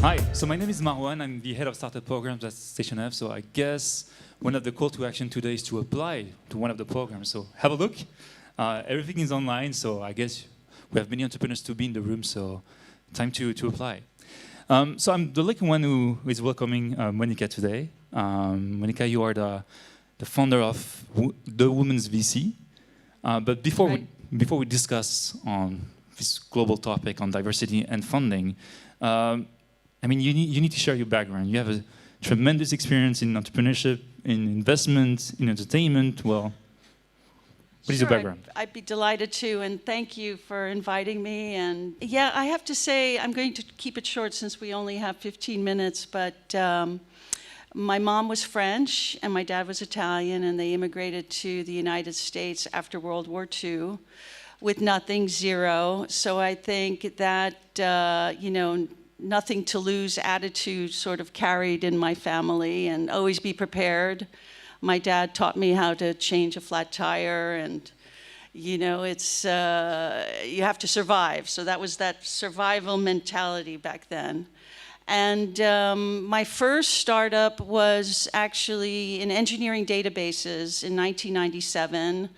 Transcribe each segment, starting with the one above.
Hi, so my name is Marwan. I'm the head of startup programs at Station F. So I guess one of the call to action today is to apply to one of the programs. So have a look. Everything is online, so I guess we have many entrepreneurs to be in the room, so time to apply. So I'm the lucky one who is welcoming Monica today. Monica, you are the founder of the Women's VC. But before we discuss on this global topic on diversity and funding, I mean, you need to share your background. You have a tremendous experience in entrepreneurship, in investment, in entertainment. Well, what is your background? I'd be delighted to, and thank you for inviting me. And yeah, I have to say, I'm going to keep it short since we only have 15 minutes, but my mom was French and my dad was Italian, and they immigrated to the United States after World War II with nothing, zero. So I think that, nothing to lose attitude sort of carried in my family, and always be prepared. My dad taught me how to change a flat tire, and it's you have to survive. So that was that survival mentality back then. And my first startup was actually in engineering databases in 1997.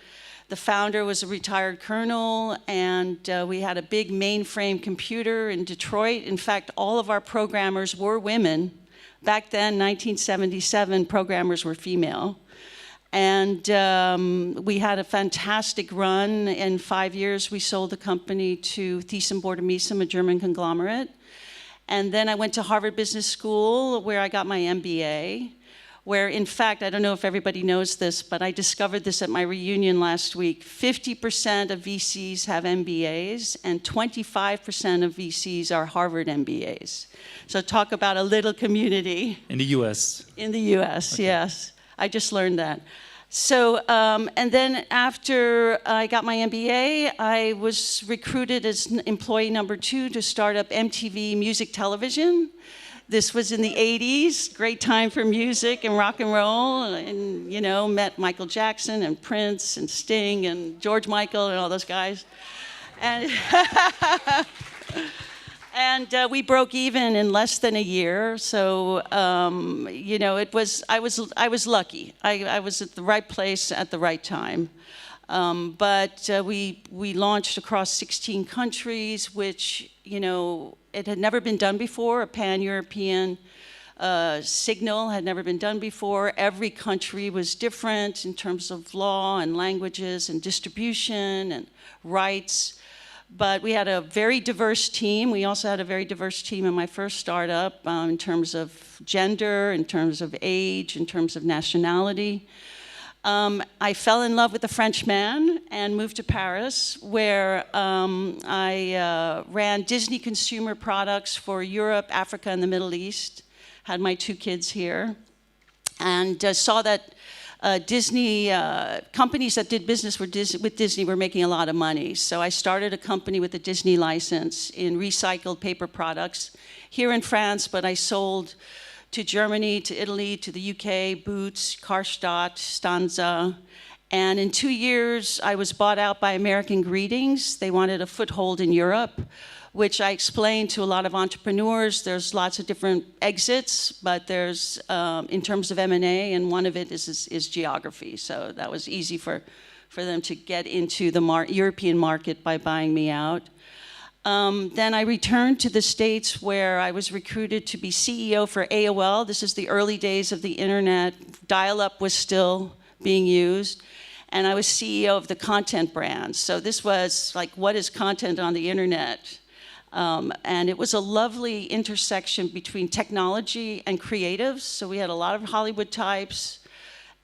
The founder was a retired colonel, and we had a big mainframe computer in Detroit. In fact, all of our programmers were women. Back then, 1977, programmers were female. And we had a fantastic run. In 5 years, we sold the company to Thyssen-Bornemisza, a German conglomerate. And then I went to Harvard Business School, where I got my MBA. Where, in fact, I don't know if everybody knows this, but I discovered this at my reunion last week. 50% of VCs have MBAs, and 25% of VCs are Harvard MBAs. So talk about a little community. In the US? In the US, okay. Yes. I just learned that. So, and then after I got my MBA, I was recruited as employee number 2 to start up MTV Music Television. This was in the 80s, great time for music and rock and roll, and met Michael Jackson and Prince and Sting and George Michael and all those guys. And, and we broke even in less than a year. So, I was lucky. I was at the right place at the right time. But we launched across 16 countries, which, it had never been done before. A pan-European signal had never been done before. Every country was different in terms of law and languages and distribution and rights. But we had a very diverse team. We also had a very diverse team in my first startup in terms of gender, in terms of age, in terms of nationality. I fell in love with a French man and moved to Paris, where I ran Disney consumer products for Europe, Africa, and the Middle East. Had my 2 kids here, and saw that Disney companies that did business with Disney were making a lot of money. So I started a company with a Disney license in recycled paper products here in France, but I sold to Germany, to Italy, to the UK, Boots, Karstadt, Stanza. And in 2 years, I was bought out by American Greetings. They wanted a foothold in Europe, which I explained to a lot of entrepreneurs. There's lots of different exits, but there's, in terms of M&A, and one of it is geography. So that was easy for them to get into the European market by buying me out. Then I returned to the States, where I was recruited to be CEO for AOL. This is the early days of the internet. Dial-up was still being used. And I was CEO of the content brand. So this was like, what is content on the internet? And it was a lovely intersection between technology and creatives. So we had a lot of Hollywood types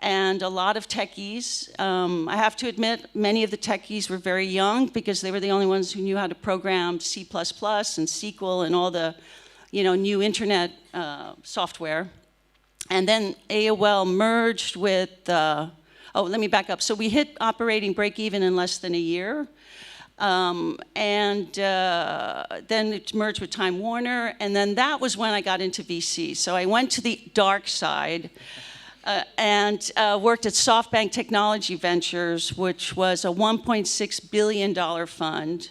and a lot of techies. I have to admit, many of the techies were very young because they were the only ones who knew how to program C++ and SQL and all the new internet software. And then AOL merged with, let me back up. So we hit operating break-even in less than a year. Then it merged with Time Warner, and then that was when I got into VC. So I went to the dark side and worked at SoftBank Technology Ventures, which was a $1.6 billion fund.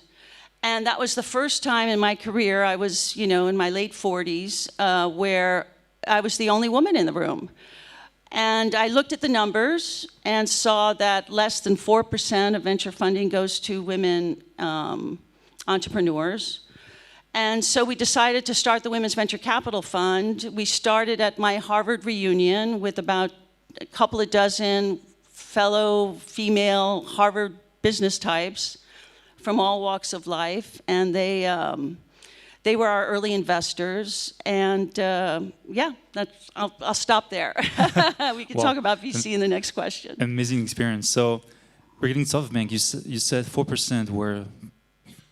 And that was the first time in my career, I was, in my late 40s, where I was the only woman in the room. And I looked at the numbers and saw that less than 4% of venture funding goes to women entrepreneurs. And so we decided to start the Women's Venture Capital Fund. We started at my Harvard reunion with about a couple of dozen fellow female Harvard business types from all walks of life. And they were our early investors. And I'll stop there. We can talk about VC in the next question. Amazing experience. So regarding SoftBank, you said 4% were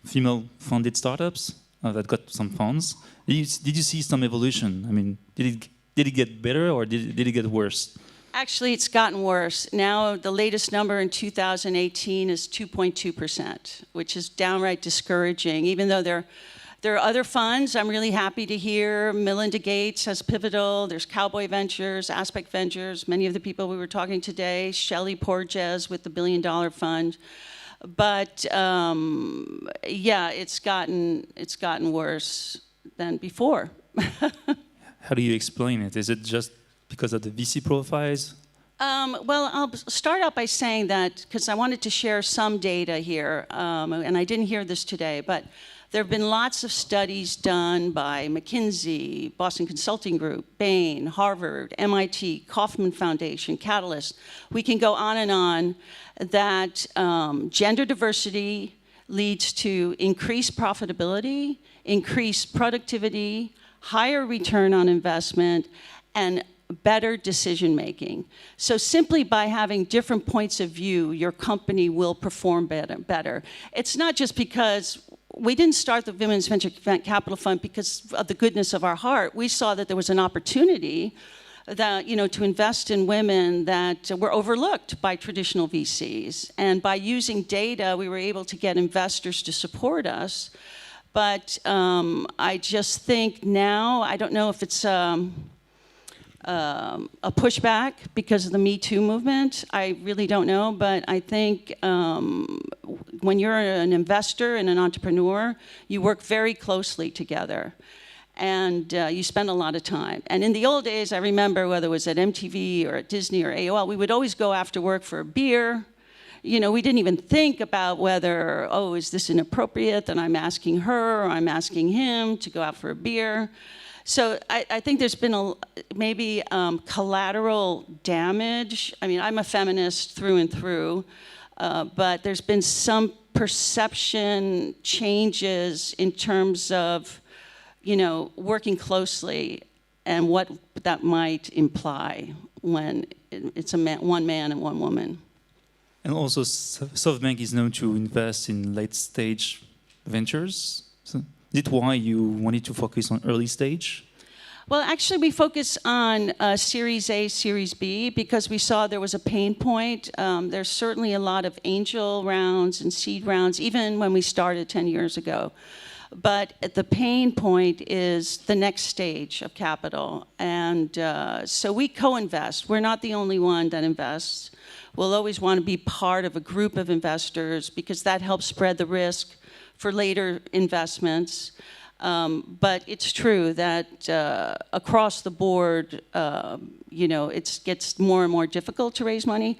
female-funded startups that got some funds. Did you see some evolution? I mean, did it get better or did it get worse? Actually, it's gotten worse. Now, the latest number in 2018 is 2.2%, which is downright discouraging. Even though there are other funds, I'm really happy to hear Melinda Gates has Pivotal, there's Cowboy Ventures, Aspect Ventures, many of the people we were talking today, Shelley Porges with the $1 billion fund. But it's gotten worse than before. How do you explain it? Is it just because of the VC profiles? Well, I'll start out by saying that, because I wanted to share some data here, and I didn't hear this today, but there have been lots of studies done by McKinsey, Boston Consulting Group, Bain, Harvard, MIT, Kauffman Foundation, Catalyst. We can go on, that gender diversity leads to increased profitability, increased productivity, higher return on investment, and better decision making. So simply by having different points of view, your company will perform better. It's not just because we didn't start the Women's Venture Capital Fund because of the goodness of our heart. We saw that there was an opportunity that, to invest in women that were overlooked by traditional VCs. And by using data, we were able to get investors to support us. But I just think now, I don't know if it's a pushback because of the Me Too movement. I really don't know, but I think when you're an investor and an entrepreneur, you work very closely together. And you spend a lot of time. And in the old days, I remember whether it was at MTV or at Disney or AOL, we would always go after work for a beer. We didn't even think about whether, is this inappropriate that I'm asking her or I'm asking him to go out for a beer. So I think there's been maybe collateral damage. I mean, I'm a feminist through and through, but there's been some perception changes in terms of working closely and what that might imply when it's one man and one woman. And also, SoftBank is known to invest in late-stage ventures. So is it why you wanted to focus on early stage? Well, actually, we focus on Series A, Series B, because we saw there was a pain point. There's certainly a lot of angel rounds and seed rounds, even when we started 10 years ago. But the pain point is the next stage of capital. And so we co-invest. We're not the only one that invests. We'll always want to be part of a group of investors because that helps spread the risk for later investments. But it's true that across the board, it gets more and more difficult to raise money.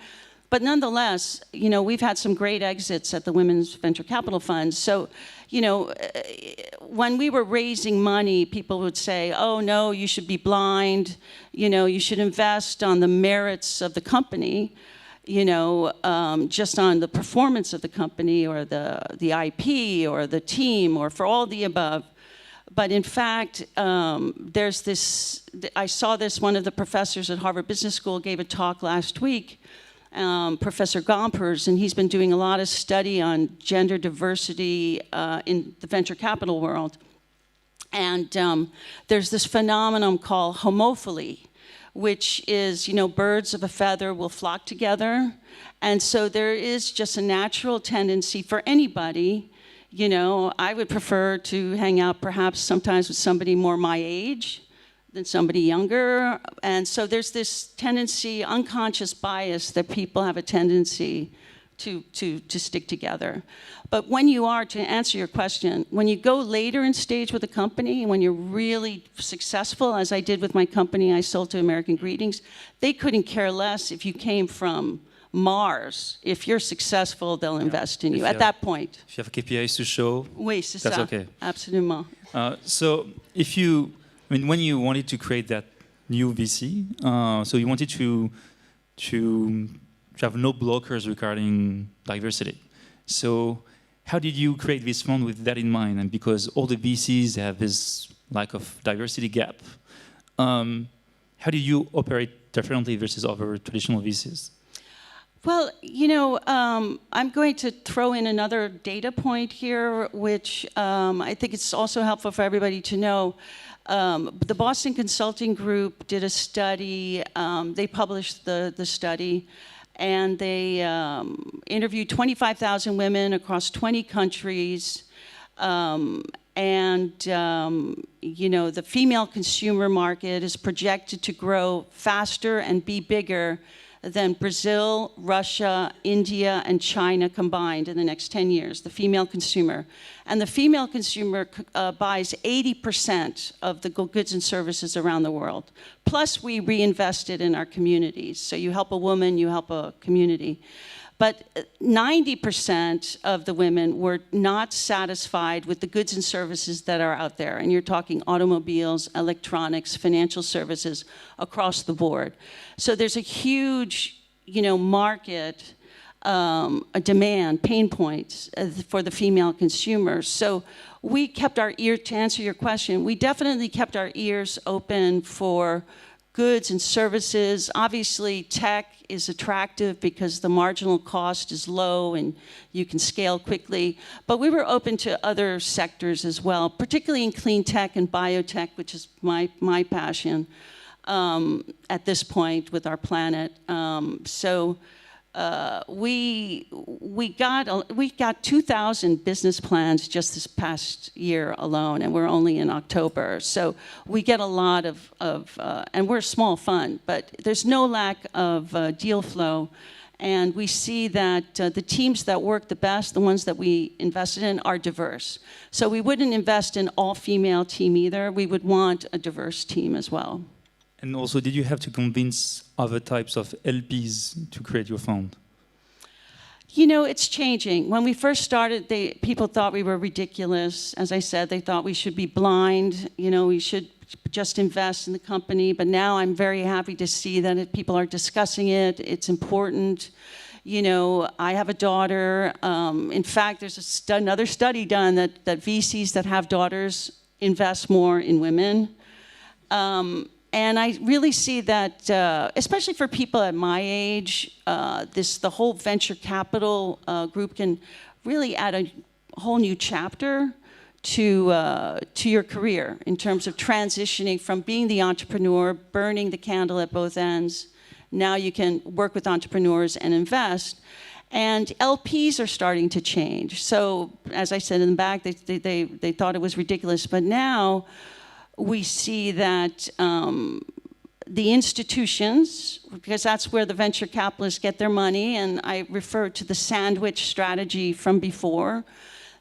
But nonetheless, we've had some great exits at the Women's Venture Capital Fund. So, when we were raising money, people would say, oh, no, you should be blind. You should invest on the merits of the company, just on the performance of the company or the IP or the team or for all the above. But in fact, there's this, I saw this, one of the professors at Harvard Business School gave a talk last week, Professor Gompers, and he's been doing a lot of study on gender diversity in the venture capital world. And there's this phenomenon called homophily, which is, birds of a feather will flock together. And so there is just a natural tendency for anybody. I would prefer to hang out perhaps sometimes with somebody more my age than somebody younger. And so there's this tendency, unconscious bias, that people have a tendency to stick together. But when you are, to answer your question, when you go later in stage with a company, when you're really successful, as I did with my company I sold to American Greetings, they couldn't care less if you came from Mars. If you're successful, they'll invest in you at that point. If you have KPIs to show, oui, c'est that's ça. okay. Absolument. So when you wanted to create that new VC, so you wanted to have no blockers regarding diversity. So how did you create this fund with that in mind? And because all the VCs have this lack of diversity gap, how do you operate differently versus other traditional VCs? Well, I'm going to throw in another data point here, which I think it's also helpful for everybody to know. The Boston Consulting Group did a study. They published the study, and they interviewed 25,000 women across 20 countries. The female consumer market is projected to grow faster and be bigger than Brazil, Russia, India, and China combined in the next 10 years, the female consumer. And the female consumer buys 80% of the goods and services around the world. Plus, we reinvested in our communities. So you help a woman, you help a community. But 90% of the women were not satisfied with the goods and services that are out there. And you're talking automobiles, electronics, financial services across the board. So there's a huge, market, a demand, pain points for the female consumer. So we kept our ear, to answer your question, we definitely kept our ears open for goods and services. Obviously, tech is attractive because the marginal cost is low and you can scale quickly. But we were open to other sectors as well, particularly in clean tech and biotech, which is my passion at this point with our planet. We got 2,000 business plans just this past year alone, and we're only in October. So we get a lot of and we're a small fund, but there's no lack of deal flow. And we see that the teams that work the best, the ones that we invested in, are diverse. So we wouldn't invest in all-female team either. We would want a diverse team as well. And also, did you have to convince other types of LPs to create your fund? It's changing. When we first started, people thought we were ridiculous. As I said, they thought we should be blind. We should just invest in the company. But now I'm very happy to see that people are discussing it. It's important. I have a daughter. In fact, there's another study done that VCs that have daughters invest more in women. And I really see that, especially for people at my age, the whole venture capital group can really add a whole new chapter to your career in terms of transitioning from being the entrepreneur, burning the candle at both ends. Now you can work with entrepreneurs and invest. And LPs are starting to change. So, as I said in the back, they thought it was ridiculous, but now we see that the institutions, because that's where the venture capitalists get their money, and I refer to the sandwich strategy from before.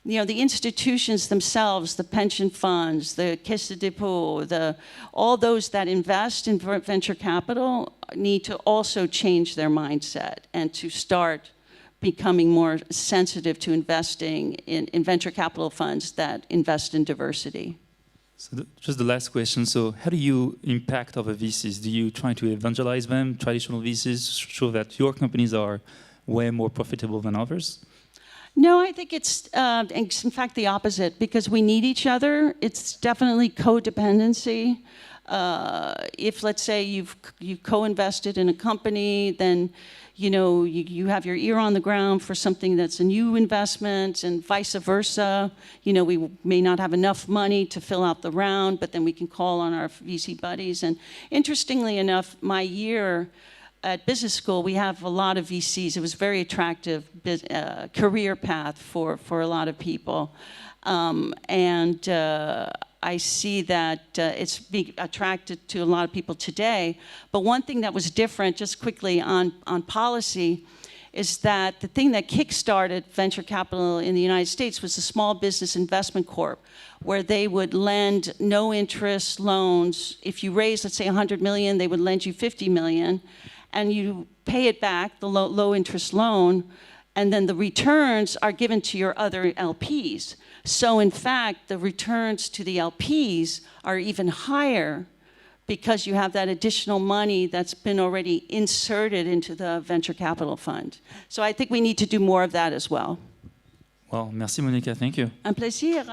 The institutions themselves, the pension funds, the caisse de dépôt, all those that invest in venture capital need to also change their mindset and to start becoming more sensitive to investing in venture capital funds that invest in diversity. So just the last question. So how do you impact other VCs? Do you try to evangelize them, traditional VCs, show that your companies are way more profitable than others? No, I think it's in fact the opposite, because we need each other. It's definitely codependency. If, let's say, you co-invested in a company, then you have your ear on the ground for something that's a new investment, and vice versa. We may not have enough money to fill out the round, but then we can call on our VC buddies. And interestingly enough, my year at business school, we have a lot of VCs. It was a very attractive career path for a lot of people. I see that it's being attracted to a lot of people today. But one thing that was different, just quickly on policy, is that the thing that kickstarted venture capital in the United States was the Small Business Investment Corp, where they would lend no interest loans. If you raise, let's say, 100 million, they would lend you 50 million, and you pay it back, the low interest loan, and then the returns are given to your other LPs. So in fact, the returns to the LPs are even higher because you have that additional money that's been already inserted into the venture capital fund. So I think we need to do more of that as well. Well, merci Monica, thank you. Un plaisir.